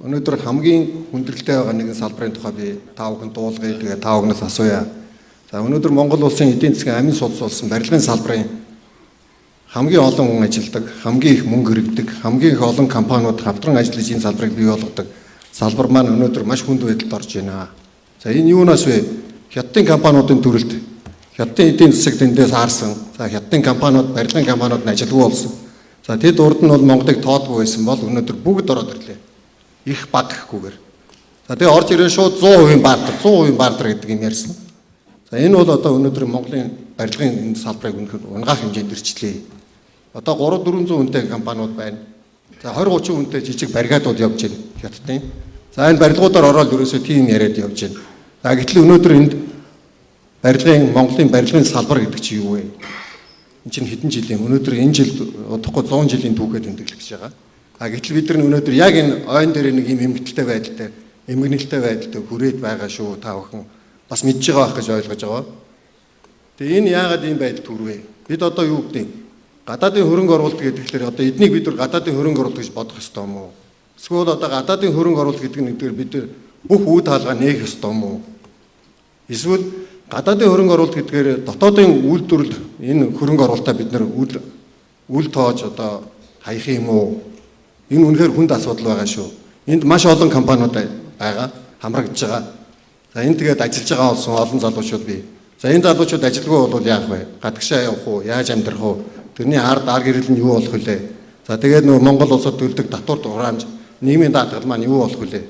Өнөөдөр хамгийн хүндрэлтэй байгаа нэгэн салбарын тухай би та бүхэнд дуулгая. Тэгээ та бүхнээс асууя. За өнөөдөр Монгол улсын эдийн засгийн амин судас болсон барилгын салбарын хамгийн олон хүн ажилладаг, хамгийн их мөнгө өргөдөг, хамгийн их олон компаниуд хамтран ажиллаж энэ салбарыг бий болгодог салбар маань өнөөдөр маш хүнд байдалд орж байна. За энэ юунаас вэ? Хятадын компаниудын төрөлд Хятадын эдийн засаг тэндээс хаарсан. За Хятадын компаниуд, барилгын компаниуд нь ажилгүй болсон. За тэд урд нь бол Монголыг тоодгүй байсан бол өнөөдөр бүгд ороод ирлээ. Их баг гэхгүйгээр. За тэгээ орж ирэн шууд 100% баартар гэдэг юм ярьсан. За энэ бол одоо өнөөдөр Монголын барилгын энэ салбарыг унгаах хэмжээнд ирчлээ. Одоо 300-400 хүнтэй компаниуд байна. За 20-30 хүнтэй жижиг баригадууд явж байна Хятадын. За энэ барилгуудаар ороод ерөөсөө тийм яриад явж байна. За гэтэл өнөөдөр энд Монголын барилгын салбар гэдэг чинь юу вэ? Энэ чинь хэдэн жилийн өнөөдөр энэ жил удахгүй 100 жилийн түүхээ тэмдэглэж байгаа. А гэтэл бид нар өнөөдөр яг энэ ойн дээр нэг юм эмгэнэлтэй байдалтай хүрээд байгаа шүү. Та бүхэн бас мэдж байгаа байх гэж ойлгож байгаа. Тэгээ энэ яагаад ийм байдал төрвэ? Бид одоо юу гэдэг гадаадын хөрөнгө оруулалт гэдгээр одоо эднийг бид нар гадаадын хөрөнгө оруулалт гэж бодох ёстой юм уу? Эсвэл одоо гадаадын хөрөнгө оруулалт гэдэг нэгдгээр бид нар бүх үе таалгаа нээх ёстой юм уу? Эсвэл гадаадын хөрөнгө оруулалт гэдгээр дотоодын үйлдвэрлэл энэ хөрөнгө оруулалтаа бид нар үл тоож одоо хаях юм уу? Энэ үнэхээр хүнд асуудал байгаа шүү. Энд маш олон компаниуд байгаа, хамрагдж байгаа. За энэ тэгээд ажиллаж байгаа олон залуучууд бий. За энэ залуучууд ажилгүй бол яах вэ? Гадагшаа явах уу? Яаж амьдрах уу? Тэрний ар гэрэл нь юу болох вүлээ? За тэгээд нөгөө Монгол улсад төлдөг татвар дураамж, нийгмийн даатгал маань юу болох вүлээ?